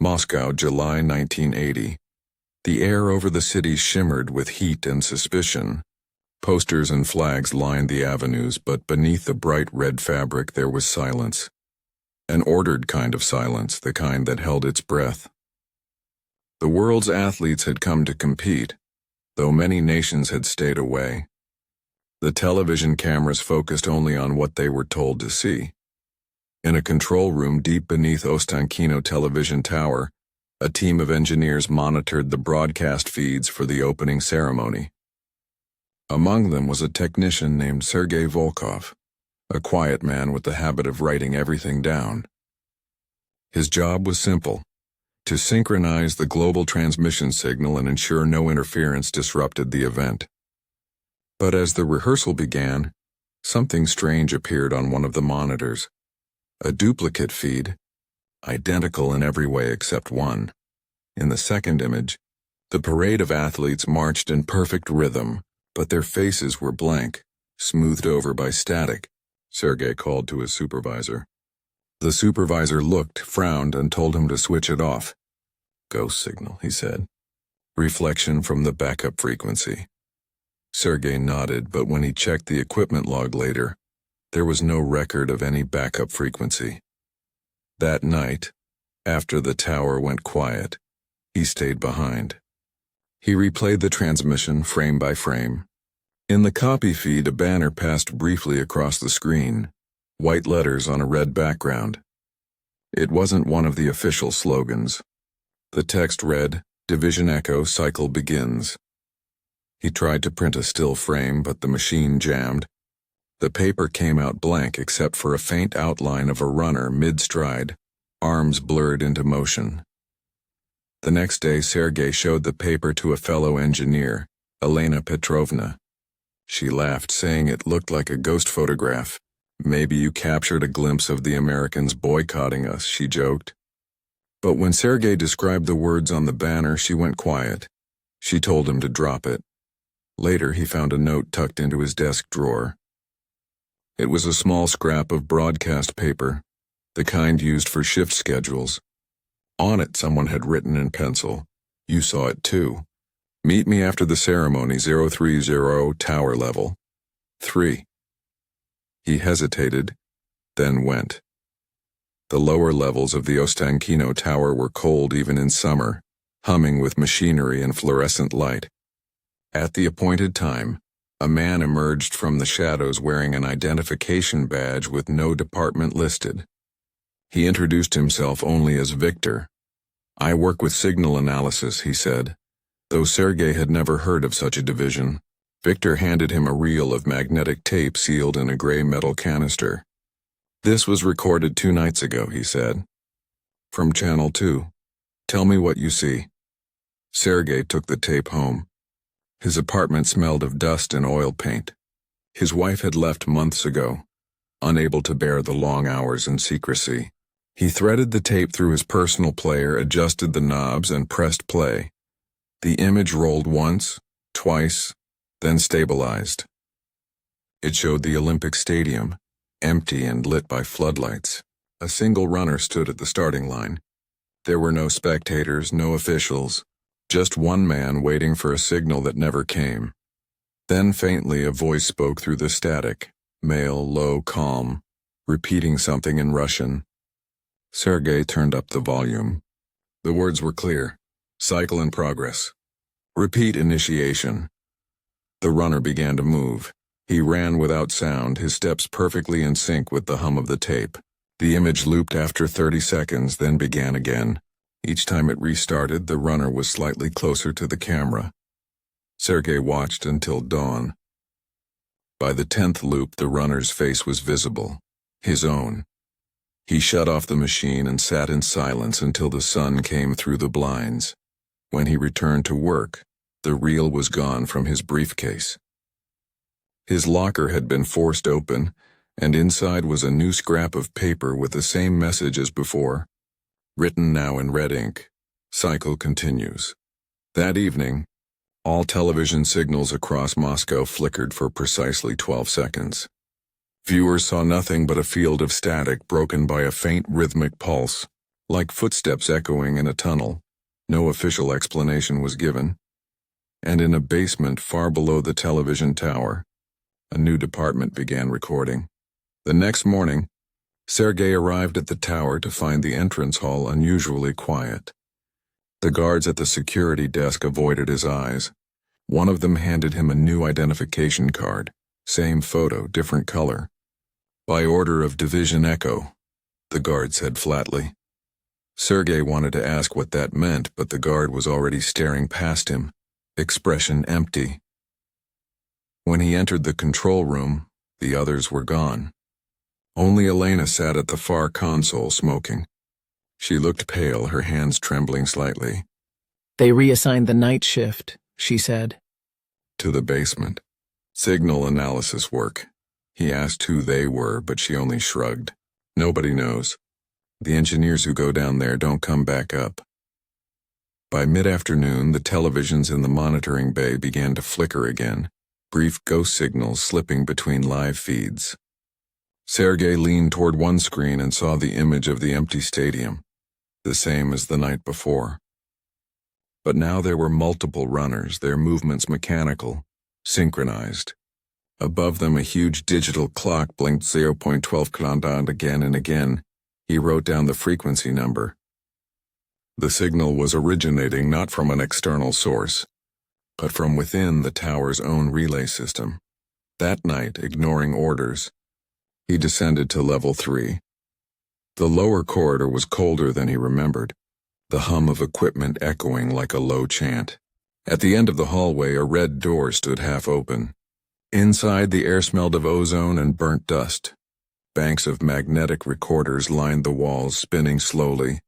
Moscow, July 1980. The air over the city shimmered with heat and suspicion. Posters and flags lined the avenues, but beneath the bright red fabric there was silence. An ordered kind of silence, the kind that held its breath. The world's athletes had come to compete, though many nations had stayed away. The television cameras focused only on what they were told to see. In a control room deep beneath Ostankino Television Tower, a team of engineers monitored the broadcast feeds for the opening ceremony. Among them was a technician named Sergei Volkov, a quiet man with the habit of writing everything down. His job was simple: to synchronize the global transmission signal and ensure no interference disrupted the event. But as the rehearsal began, something strange appeared on one of the monitors. A duplicate feed, identical in every way except one. In the second image, the parade of athletes marched in perfect rhythm, but their faces were blank, smoothed over by static. Sergei called to his supervisor. The supervisor looked, frowned, and told him to switch it off. "Ghost signal," he said. "Reflection from the backup frequency." Sergei nodded, but when he checked the equipment log later, there was no record of any backup frequency. That night, after the tower went quiet, he stayed behind. He replayed the transmission frame by frame. In the copy feed, a banner passed briefly across the screen, white letters on a red background. It wasn't one of the official slogans. The text read, "Division Echo cycle begins." He tried to print a still frame, but the machine jammed. The paper came out blank except for a faint outline of a runner mid-stride, arms blurred into motion. The next day, Sergei showed the paper to a fellow engineer, Elena Petrovna. She laughed, saying it looked like a ghost photograph. "Maybe you captured a glimpse of the Americans boycotting us," she joked. But when Sergei described the words on the banner, she went quiet. She told him to drop it. Later, he found a note tucked into his desk drawer. It was a small scrap of broadcast paper, the kind used for shift schedules. On it, someone had written in pencil, "You saw it too. Meet me after the ceremony, 030 tower level. 3. He hesitated, then went. The lower levels of the Ostankino Tower were cold even in summer, humming with machinery and fluorescent light. At the appointed time, a man emerged from the shadows wearing an identification badge with no department listed. He introduced himself only as Victor. "I work with signal analysis," he said. Though Sergei had never heard of such a division, Victor handed him a reel of magnetic tape sealed in a gray metal canister. "This was recorded 2 nights ago," he said. "From Channel 2. Tell me what you see." Sergei took the tape home. His apartment smelled of dust and oil paint. His wife had left months ago, unable to bear the long hours and secrecy. He threaded the tape through his personal player, adjusted the knobs, and pressed play. The image rolled once, twice, then stabilized. It showed the Olympic Stadium, empty and lit by floodlights. A single runner stood at the starting line. There were no spectators, no officials. Just one man waiting for a signal that never came. Then faintly a voice spoke through the static, male, low, calm, repeating something in Russian. Sergei turned up the volume. The words were clear. "Cycle in progress. Repeat initiation." The runner began to move. He ran without sound, his steps perfectly in sync with the hum of the tape. The image looped after 30 seconds, then began again. Each time it restarted, the runner was slightly closer to the camera. Sergei watched until dawn. By the 10th loop, the runner's face was visible, his own. He shut off the machine and sat in silence until the sun came through the blinds. When he returned to work, the reel was gone from his briefcase. His locker had been forced open, and inside was a new scrap of paper with the same message as before. Written now in red ink, "Cycle continues." That evening, all television signals across Moscow flickered for precisely 12 seconds. Viewers saw nothing but a field of static broken by a faint rhythmic pulse. like footsteps echoing in a tunnel. No official explanation was given. And in a basement far below the television tower, a new department began recording. The next morning, Sergei arrived at the tower to find the entrance hall unusually quiet. The guards at the security desk avoided his eyes. One of them handed him a new identification card. Same photo, different color. By order of Division Echo, the guard said flatly. Sergei wanted to ask what that meant, but the guard was already staring past him, expression empty. When he entered the control room, the others were gone. Only Elena sat at the far console smoking. She looked pale, her hands trembling slightly. They reassigned the night shift, she said. To the basement. Signal analysis work. He asked who they were, but she only shrugged. Nobody knows. The engineers who go down there don't come back up. By mid-afternoon, the televisions in the monitoring bay began to flicker again, brief ghost signals slipping between live feeds. Sergei leaned toward one screen and saw the image of the empty stadium, the same as the night before. But now there were multiple runners, their movements mechanical, synchronized. Above them a huge digital clock blinked 0.12 countdown again and again. He wrote down the frequency number. The signal was originating not from an external source, but from within the tower's own relay system. That night, ignoring orders, he descended to level 3. The lower corridor was colder than he remembered, the hum of equipment echoing like a low chant. At the end of the hallway, a red door stood half open. Inside, the air smelled of ozone and burnt dust. Banks of magnetic recorders lined the walls, spinning slowly,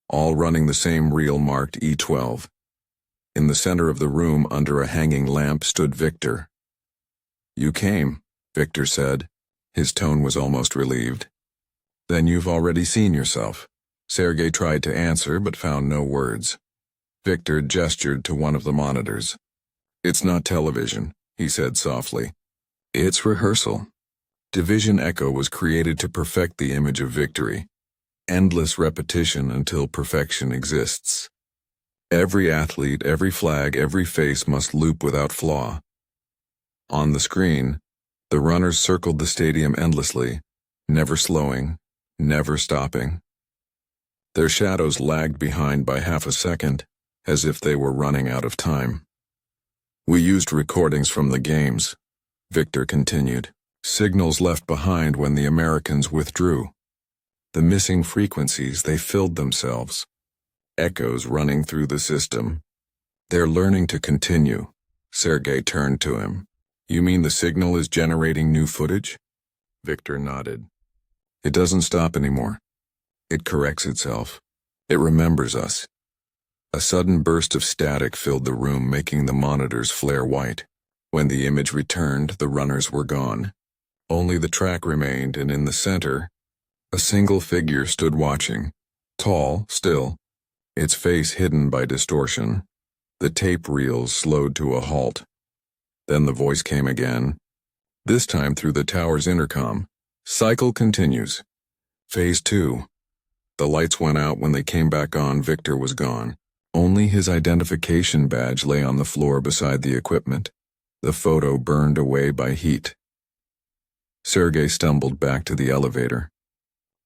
all running the same reel marked E12. In the center of the room, under a hanging lamp, stood Victor. "You came," Victor said. His tone was almost relieved. "Then you've already seen yourself." Sergei tried to answer, but found no words. Victor gestured to one of the monitors. "It's not television," he said softly. "It's rehearsal." Division Echo was created to perfect the image of victory. Endless repetition until perfection exists. Every athlete, every flag, every face must loop without flaw. On the screen, the runners circled the stadium endlessly, never slowing, never stopping. Their shadows lagged behind by half a second, as if they were running out of time. "We used recordings from the games," Victor continued. "Signals left behind when the Americans withdrew. The missing frequencies, they filled themselves. Echoes running through the system. They're learning to continue." Sergei turned to him. "You mean the signal is generating new footage?" Victor nodded. "It doesn't stop anymore. It corrects itself. It remembers us." A sudden burst of static filled the room, making the monitors flare white. When the image returned, the runners were gone. Only the track remained, and in the center, a single figure stood watching, tall, still, its face hidden by distortion. The tape reels slowed to a halt. Then the voice came again, this time through the tower's intercom. "Cycle continues. Phase 2. The lights went out. When they came back on, Victor was gone. Only his identification badge lay on the floor beside the equipment, the photo burned away by heat. Sergei stumbled back to the elevator.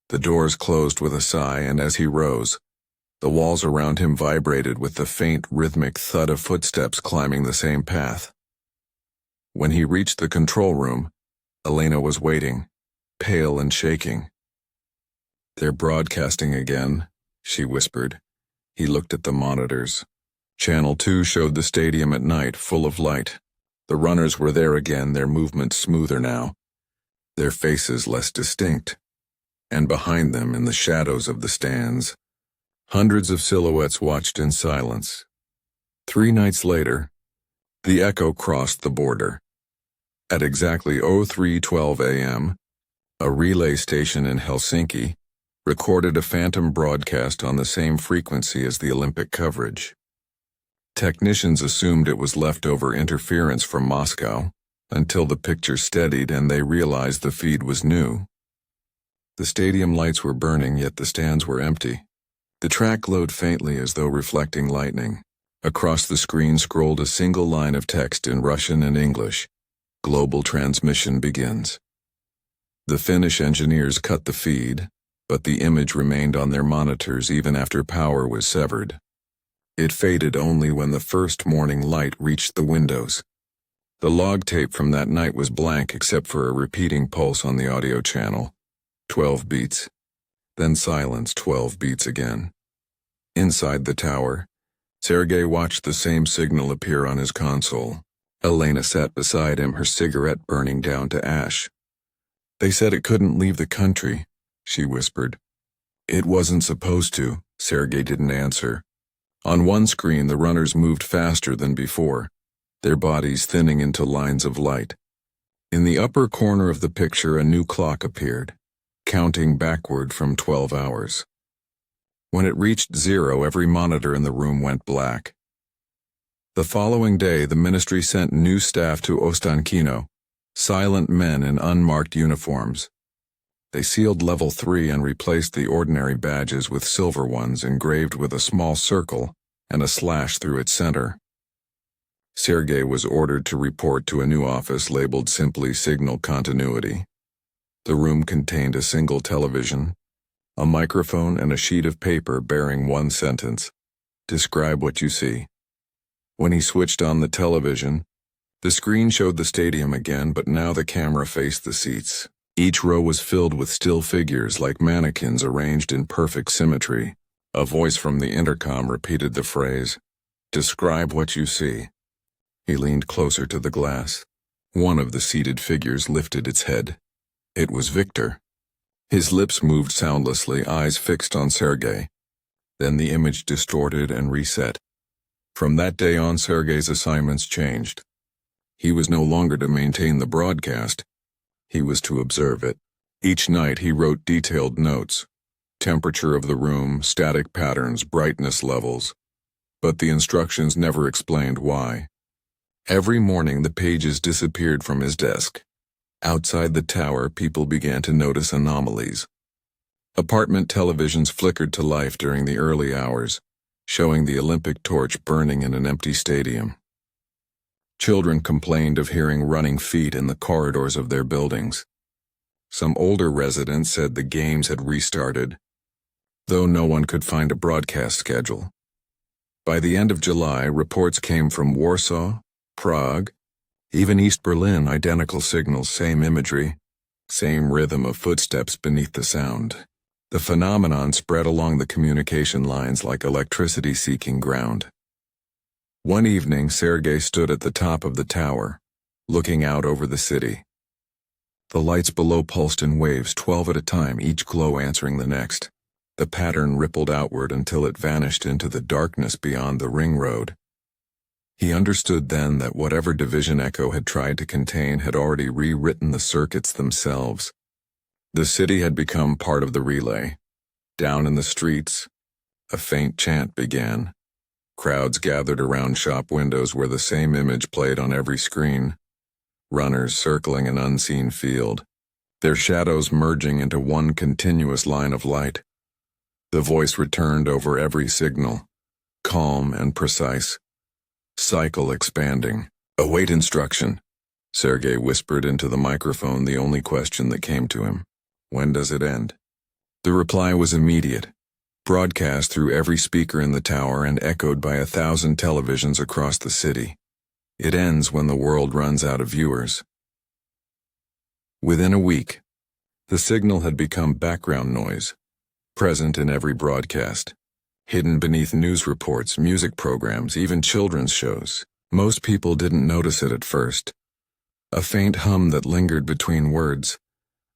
The doors closed with a sigh, and as he rose, the walls around him vibrated with the faint, rhythmic thud of footsteps climbing the same path. When he reached the control room, Elena was waiting, pale and shaking. "They're broadcasting again," she whispered. He looked at the monitors. Channel 2 showed the stadium at night, full of light. The runners were there again, their movements smoother now, their faces less distinct. And behind them, in the shadows of the stands, hundreds of silhouettes watched in silence. 3 nights later, the Echo crossed the border. At exactly 03:12 a.m., a relay station in Helsinki recorded a phantom broadcast on the same frequency as the Olympic coverage. Technicians assumed it was leftover interference from Moscow, until the picture steadied and they realized the feed was new. The stadium lights were burning, yet the stands were empty. The track glowed faintly as though reflecting lightning. Across the screen scrolled a single line of text in Russian and English. Global transmission begins. The Finnish engineers cut the feed, but the image remained on their monitors even after power was severed. It faded only when the first morning light reached the windows. The log tape from that night was blank except for a repeating pulse on the audio channel. 12 beats. Then silence, 12 beats again. Inside the tower, Sergei watched the same signal appear on his console. Elena sat beside him, her cigarette burning down to ash. "They said it couldn't leave the country," she whispered. "It wasn't supposed to," Sergei didn't answer. On one screen, the runners moved faster than before, their bodies thinning into lines of light. In the upper corner of the picture, a new clock appeared, counting backward from 12 hours. When it reached 0, every monitor in the room went black. The following day, the ministry sent new staff to Ostankino, silent men in unmarked uniforms. They sealed level 3 and replaced the ordinary badges with silver ones engraved with a small circle and a slash through its center. Sergei was ordered to report to a new office labeled simply Signal Continuity. The room contained a single television, a microphone, and a sheet of paper bearing one sentence: "Describe what you see." When he switched on the television, the screen showed the stadium again, but now the camera faced the seats. Each row was filled with still figures like mannequins arranged in perfect symmetry. A voice from the intercom repeated the phrase, "Describe what you see." He leaned closer to the glass. One of the seated figures lifted its head. It was Victor. His lips moved soundlessly, eyes fixed on Sergei. Then the image distorted and reset. From that day on, Sergei's assignments changed. He was no longer to maintain the broadcast. He was to observe it. Each night he wrote detailed notes: temperature of the room, static patterns, brightness levels. But the instructions never explained why. Every morning the pages disappeared from his desk. Outside the tower, people began to notice anomalies. Apartment televisions flickered to life during the early hours, showing the Olympic torch burning in an empty stadium. Children complained of hearing running feet in the corridors of their buildings. Some older residents said the games had restarted, though no one could find a broadcast schedule. By the end of July, reports came from Warsaw, Prague, even East Berlin, identical signals, same imagery, same rhythm of footsteps beneath the sound. The phenomenon spread along the communication lines like electricity seeking ground. One evening, Sergei stood at the top of the tower, looking out over the city. The lights below pulsed in waves, 12 at a time, each glow answering the next. The pattern rippled outward until it vanished into the darkness beyond the ring road. He understood then that whatever division Echo had tried to contain had already rewritten the circuits themselves. The city had become part of the relay. Down in the streets, a faint chant began. Crowds gathered around shop windows where the same image played on every screen. Runners circling an unseen field, their shadows merging into one continuous line of light. The voice returned over every signal, calm and precise. Cycle expanding. "Await instruction," Sergei whispered into the microphone, the only question that came to him. "When does it end?" The reply was immediate, broadcast through every speaker in the tower and echoed by 1,000 televisions across the city. "It ends when the world runs out of viewers." Within a week, the signal had become background noise, present in every broadcast, hidden beneath news reports, music programs, even children's shows. Most people didn't notice it at first. A faint hum that lingered between words,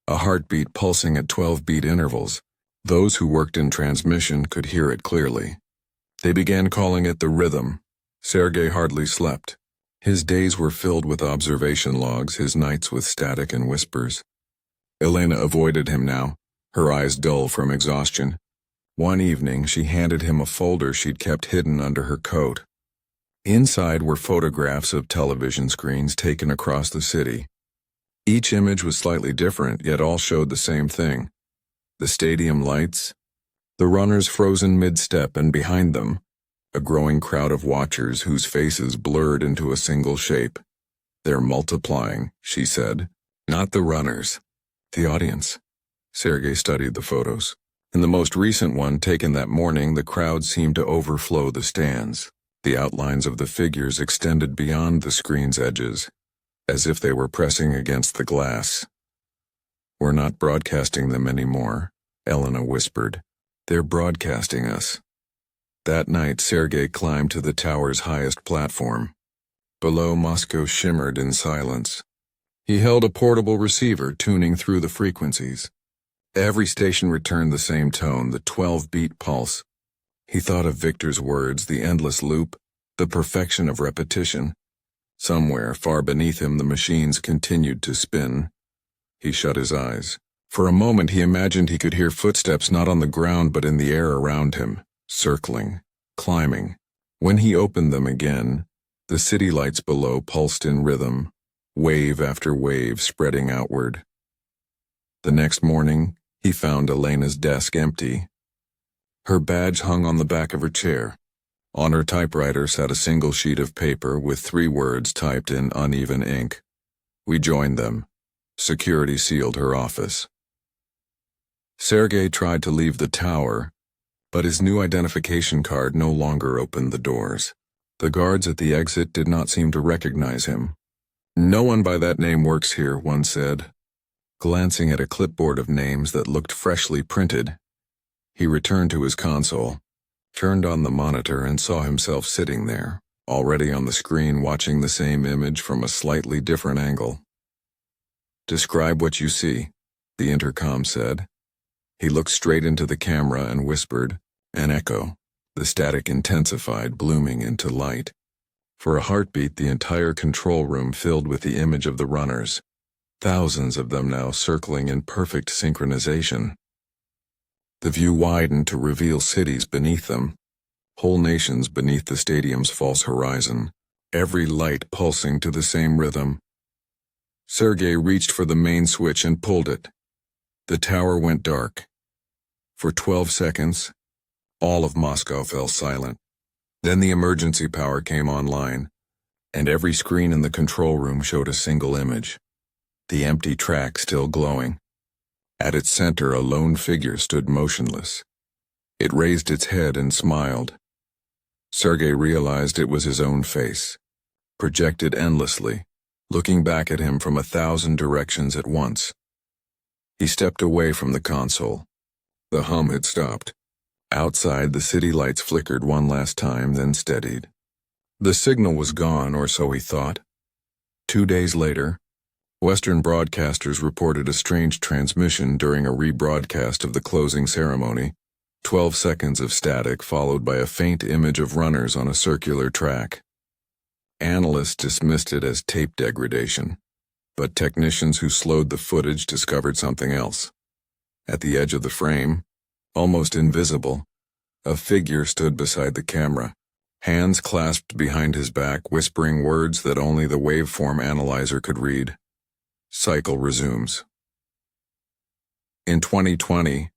a heartbeat pulsing at 12-beat intervals. Those who worked in transmission could hear it clearly. They began calling it the rhythm. Sergei hardly slept. His days were filled with observation logs, his nights with static and whispers. Elena avoided him now, her eyes dull from exhaustion. One evening, she handed him a folder she'd kept hidden under her coat. Inside were photographs of television screens taken across the city. Each image was slightly different, yet all showed the same thing: the stadium lights, The runners frozen mid-step, and behind them, a growing crowd of watchers whose faces blurred into a single shape. "They're multiplying," she said. "Not the runners. The audience." Sergei studied the photos. In the most recent one, taken that morning, the crowd seemed to overflow the stands. The outlines of the figures extended beyond the screen's edges, as if they were pressing against the glass. "We're not broadcasting them anymore," Elena whispered. "They're broadcasting us." That night, Sergei climbed to the tower's highest platform. Below, Moscow shimmered in silence. He held a portable receiver, tuning through the frequencies. Every station returned the same tone, the 12-beat pulse. He thought of Victor's words, the endless loop, the perfection of repetition. Somewhere, far beneath him, the machines continued to spin. He shut his eyes. For a moment, he imagined he could hear footsteps not on the ground but in the air around him, circling, climbing. When he opened them again, the city lights below pulsed in rhythm, wave after wave spreading outward. The next morning, he found Elena's desk empty. Her badge hung on the back of her chair. On her typewriter sat a single sheet of paper with 3 words typed in uneven ink. "We joined them." Security sealed her office. Sergei tried to leave the tower, but his new identification card no longer opened the doors. The guards at the exit did not seem to recognize him. "No one by that name works here," one said. Glancing at a clipboard of names that looked freshly printed, he returned to his console, turned on the monitor, and saw himself sitting there, already on the screen, watching the same image from a slightly different angle. "Describe what you see," the intercom said. He looked straight into the camera and whispered, "An echo." The static intensified, blooming into light. For a heartbeat, the entire control room filled with the image of the runners, thousands of them now circling in perfect synchronization. The view widened to reveal cities beneath them, whole nations beneath the stadium's false horizon, every light pulsing to the same rhythm. Sergei reached for the main switch and pulled it. The tower went dark. For 12 seconds, all of Moscow fell silent. Then the emergency power came online, and every screen in the control room showed a single image. The empty track still glowing. At its center, a lone figure stood motionless. It raised its head and smiled. Sergei realized it was his own face, projected endlessly, looking back at him from 1,000 directions at once. He stepped away from the console. The hum had stopped. Outside, the city lights flickered one last time, then steadied. The signal was gone, or so he thought. 2 days later, Western broadcasters reported a strange transmission during a rebroadcast of the closing ceremony, 12 seconds of static followed by a faint image of runners on a circular track. Analysts dismissed it as tape degradation, but technicians who slowed the footage discovered something else. At the edge of the frame, almost invisible, a figure stood beside the camera, hands clasped behind his back, whispering words that only the waveform analyzer could read. Cycle resumes. In 2020,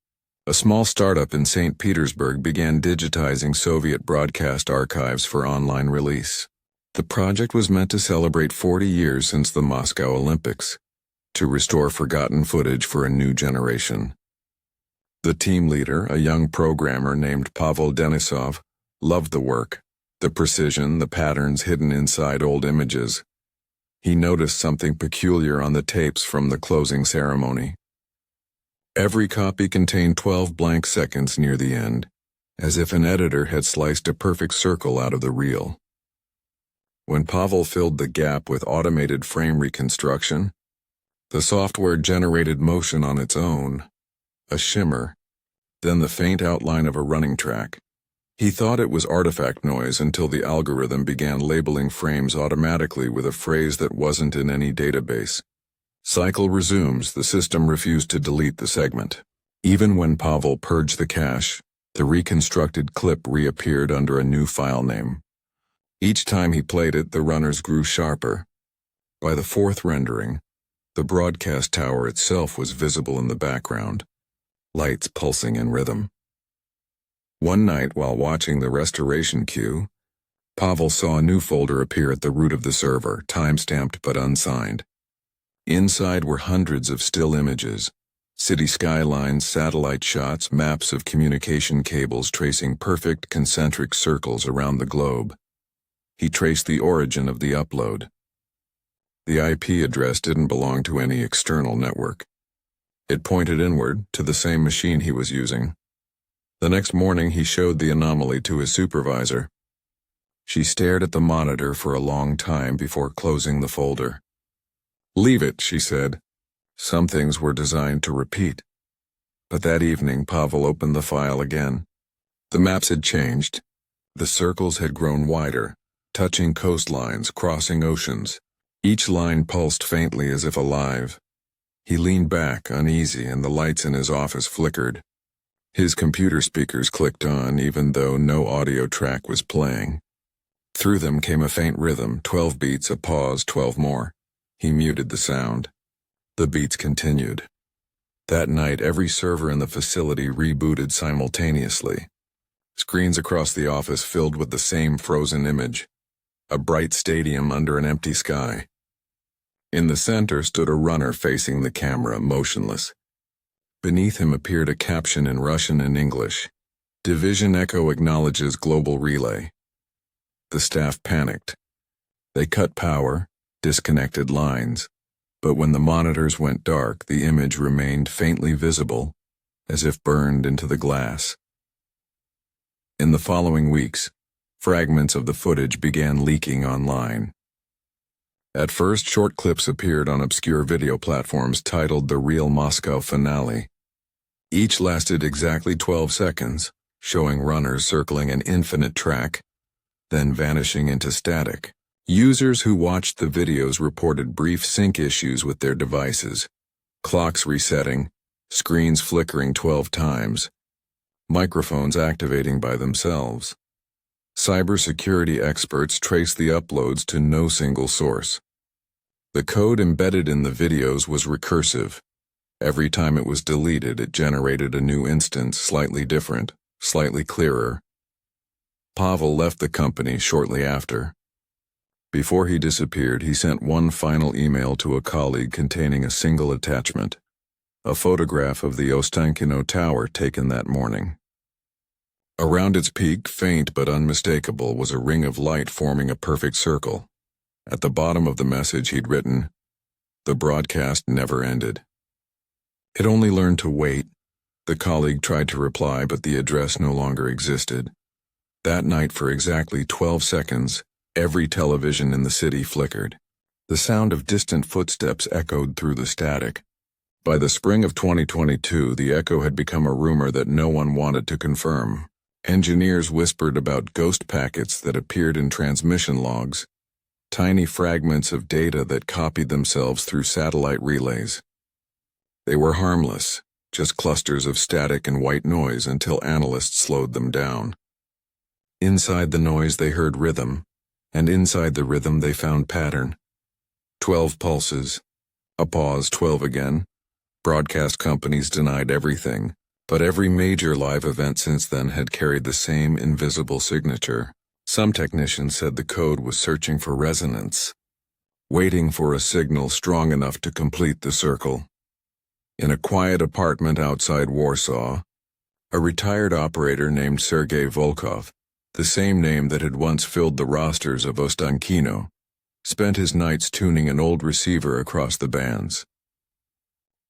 a small startup in St. Petersburg began digitizing Soviet broadcast archives for online release. The project was meant to celebrate 40 years since the Moscow Olympics, to restore forgotten footage for a new generation. The team leader, a young programmer named Pavel Denisov, loved the work, the precision, the patterns hidden inside old images. He noticed something peculiar on the tapes from the closing ceremony. Every copy contained 12 blank seconds near the end, as if an editor had sliced a perfect circle out of the reel. When Pavel filled the gap with automated frame reconstruction, the software generated motion on its own, a shimmer, then the faint outline of a running track. He thought it was artifact noise until the algorithm began labeling frames automatically with a phrase that wasn't in any database. Cycle resumes. The system refused to delete the segment. Even when Pavel purged the cache, the reconstructed clip reappeared under a new file name. Each time he played it, the runners grew sharper. By the 4th rendering, the broadcast tower itself was visible in the background, lights pulsing in rhythm. One night, while watching the restoration queue, Pavel saw a new folder appear at the root of the server, time-stamped but unsigned. Inside were hundreds of still images, city skylines, satellite shots, maps of communication cables tracing perfect concentric circles around the globe. He traced the origin of the upload. The IP address didn't belong to any external network. It pointed inward, to the same machine he was using. The next morning he showed the anomaly to his supervisor. She stared at the monitor for a long time before closing the folder. "Leave it," she said. Some things were designed to repeat. But that evening Pavel opened the file again. The maps had changed. The circles had grown wider, touching coastlines, crossing oceans. Each line pulsed faintly as if alive. He leaned back, uneasy, and the lights in his office flickered. His computer speakers clicked on, even though no audio track was playing. Through them came a faint rhythm, 12 beats, a pause, 12 more. He muted the sound. The beats continued. That night, every server in the facility rebooted simultaneously. Screens across the office filled with the same frozen image. A bright stadium under an empty sky. In the center stood a runner facing the camera, motionless. Beneath him appeared a caption in Russian and English. "Division Echo acknowledges global relay." The staff panicked. They cut power, disconnected lines, but when the monitors went dark, the image remained faintly visible, as if burned into the glass. In the following weeks, fragments of the footage began leaking online. At first, short clips appeared on obscure video platforms titled The Real Moscow Finale. Each lasted exactly 12 seconds, showing runners circling an infinite track, then vanishing into static. Users who watched the videos reported brief sync issues with their devices, clocks resetting, screens flickering 12 times, microphones activating by themselves. Cybersecurity experts traced the uploads to no single source. The code embedded in the videos was recursive. Every time it was deleted, it generated a new instance, slightly different, slightly clearer. Pavel left the company shortly after. Before he disappeared, he sent one final email to a colleague containing a single attachment, a photograph of the Ostankino Tower taken that morning. Around its peak, faint but unmistakable, was a ring of light forming a perfect circle. At the bottom of the message he'd written, "The broadcast never ended." It only learned to wait. The colleague tried to reply, but the address no longer existed. That night, for exactly 12 seconds, every television in the city flickered. The sound of distant footsteps echoed through the static. By the spring of 2022, the echo had become a rumor that no one wanted to confirm. Engineers whispered about ghost packets that appeared in transmission logs, tiny fragments of data that copied themselves through satellite relays. They were harmless, just clusters of static and white noise until analysts slowed them down. Inside the noise they heard rhythm, and inside the rhythm they found pattern. 12 pulses, a pause, 12 again. Broadcast companies denied everything, but every major live event since then had carried the same invisible signature. Some technicians said the code was searching for resonance, waiting for a signal strong enough to complete the circle. In a quiet apartment outside Warsaw, a retired operator named Sergei Volkov, the same name that had once filled the rosters of Ostankino, spent his nights tuning an old receiver across the bands.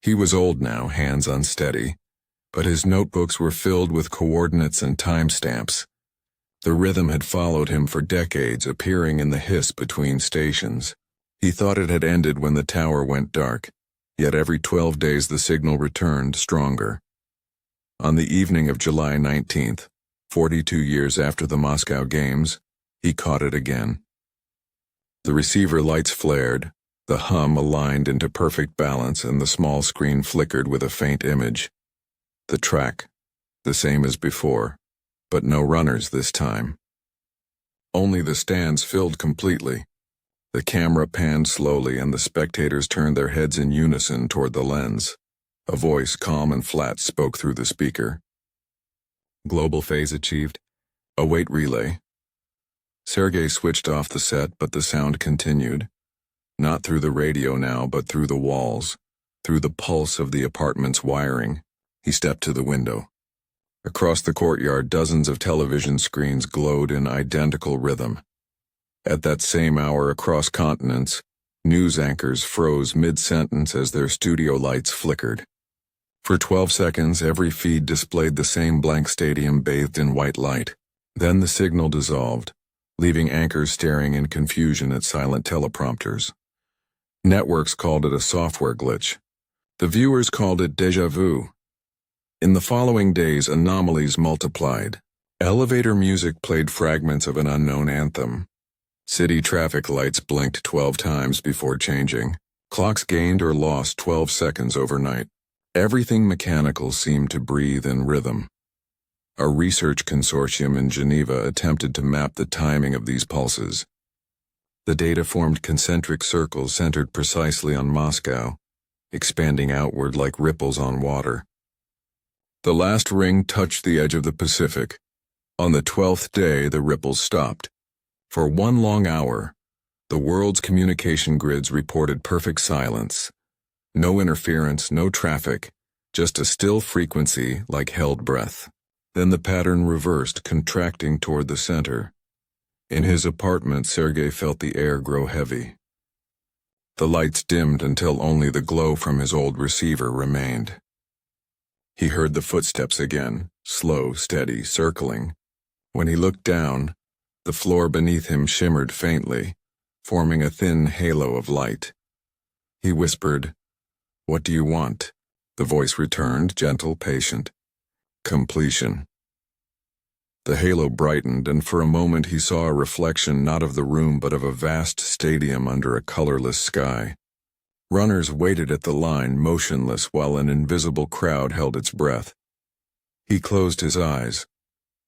He was old now, hands unsteady, but his notebooks were filled with coordinates and timestamps. The rhythm had followed him for decades, appearing in the hiss between stations. He thought it had ended when the tower went dark, yet every 12 days the signal returned stronger. On the evening of July 19th, 42 years after the Moscow Games, he caught it again. The receiver lights flared, the hum aligned into perfect balance, and the small screen flickered with a faint image. The track, the same as before, but no runners this time. Only the stands filled completely. The camera panned slowly and the spectators turned their heads in unison toward the lens. A voice, calm and flat, spoke through the speaker. Global phase achieved. Await relay. Sergei switched off the set, but the sound continued. Not through the radio now, but through the walls, through the pulse of the apartment's wiring. He stepped to the window. Across the courtyard, dozens of television screens glowed in identical rhythm. At that same hour across continents, news anchors froze mid-sentence as their studio lights flickered. For 12 seconds, every feed displayed the same blank stadium bathed in white light. Then the signal dissolved, leaving anchors staring in confusion at silent teleprompters. Networks called it a software glitch. The viewers called it déjà vu. In the following days, anomalies multiplied. Elevator music played fragments of an unknown anthem. City traffic lights blinked 12 times before changing. Clocks gained or lost 12 seconds overnight. Everything mechanical seemed to breathe in rhythm. A research consortium in Geneva attempted to map the timing of these pulses. The data formed concentric circles centered precisely on Moscow, expanding outward like ripples on water. The last ring touched the edge of the Pacific. On the 12th day, the ripples stopped. For one long hour, the world's communication grids reported perfect silence. No interference, no traffic, just a still frequency like held breath. Then the pattern reversed, contracting toward the center. In his apartment, Sergei felt the air grow heavy. The lights dimmed until only the glow from his old receiver remained. He heard the footsteps again, slow, steady, circling. When he looked down, the floor beneath him shimmered faintly, forming a thin halo of light. He whispered, "What do you want?" The voice returned, gentle, patient. "Completion." The halo brightened, and for a moment he saw a reflection not of the room but of a vast stadium under a colorless sky. Runners waited at the line, motionless, while an invisible crowd held its breath. He closed his eyes.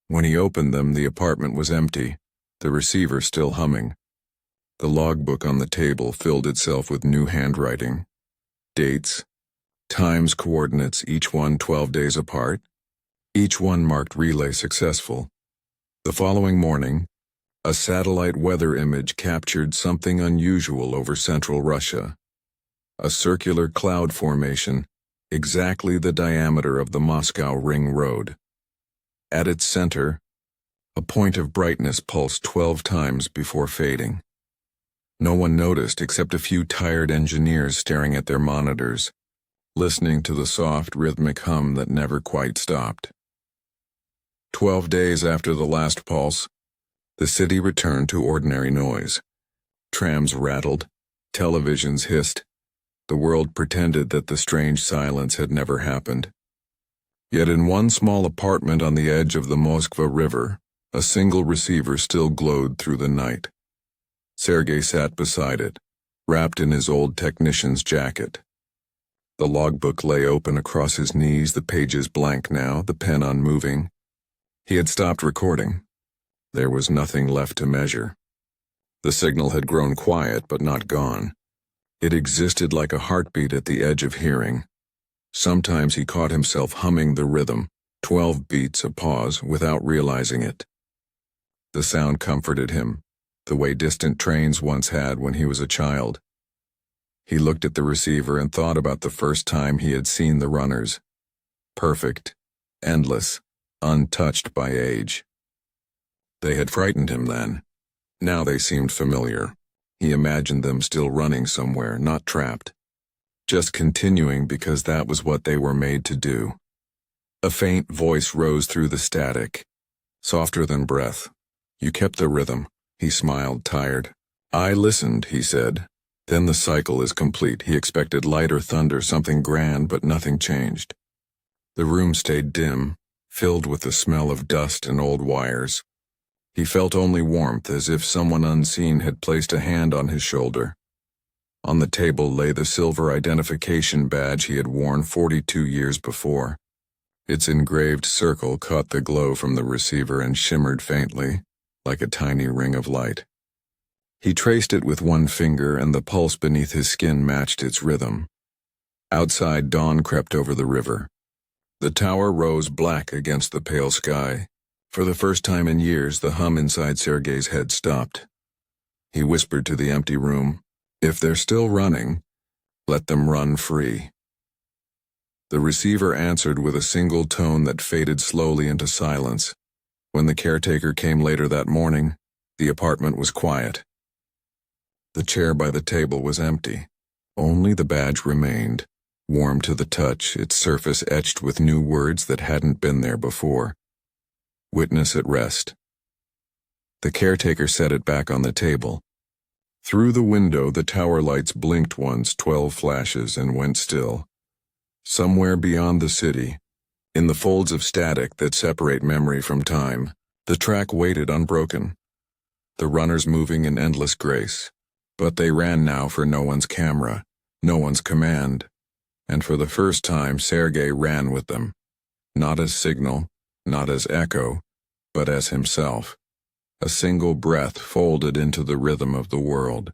When he opened them, the apartment was empty, the receiver still humming. The logbook on the table filled itself with new handwriting. Dates, times, coordinates, each one 12 days apart. Each one marked relay successful. The following morning, a satellite weather image captured something unusual over central Russia. A circular cloud formation, exactly the diameter of the Moscow Ring Road. At its center, a point of brightness pulsed 12 times before fading. No one noticed except a few tired engineers staring at their monitors, listening to the soft, rhythmic hum that never quite stopped. 12 days after the last pulse, the city returned to ordinary noise. Trams rattled, televisions hissed. The world pretended that the strange silence had never happened. Yet in one small apartment on the edge of the Moskva River, a single receiver still glowed through the night. Sergei sat beside it, wrapped in his old technician's jacket. The logbook lay open across his knees, the pages blank now, the pen unmoving. He had stopped recording. There was nothing left to measure. The signal had grown quiet, but not gone. It existed like a heartbeat at the edge of hearing. Sometimes he caught himself humming the rhythm, 12 beats, a pause, without realizing it. The sound comforted him, the way distant trains once had when he was a child. He looked at the receiver and thought about the first time he had seen the runners. Perfect, endless, untouched by age. They had frightened him then. Now they seemed familiar. He imagined them still running somewhere, not trapped. Just continuing because that was what they were made to do. A faint voice rose through the static, softer than breath. "You kept the rhythm." He smiled, tired. "I listened," he said. Then the cycle is complete. He expected lighter thunder, something grand, but nothing changed. The room stayed dim, filled with the smell of dust and old wires. He felt only warmth, as if someone unseen had placed a hand on his shoulder. On the table lay the silver identification badge he had worn 42 years before. Its engraved circle caught the glow from the receiver and shimmered faintly, like a tiny ring of light. He traced it with one finger, and the pulse beneath his skin matched its rhythm. Outside, dawn crept over the river. The tower rose black against the pale sky. For the first time in years, the hum inside Sergei's head stopped. He whispered to the empty room, "If they're still running, let them run free." The receiver answered with a single tone that faded slowly into silence. When the caretaker came later that morning, the apartment was quiet. The chair by the table was empty. Only the badge remained, warm to the touch, its surface etched with new words that hadn't been there before. Witness at rest. The caretaker set it back on the table. Through the window, the tower lights blinked once, 12 flashes, and went still. Somewhere beyond the city, in the folds of static that separate memory from time, the track waited unbroken, the runners moving in endless grace. But they ran now for no one's camera, no one's command, and for the first time Sergei ran with them, not as signal, not as echo, but as himself, a single breath folded into the rhythm of the world.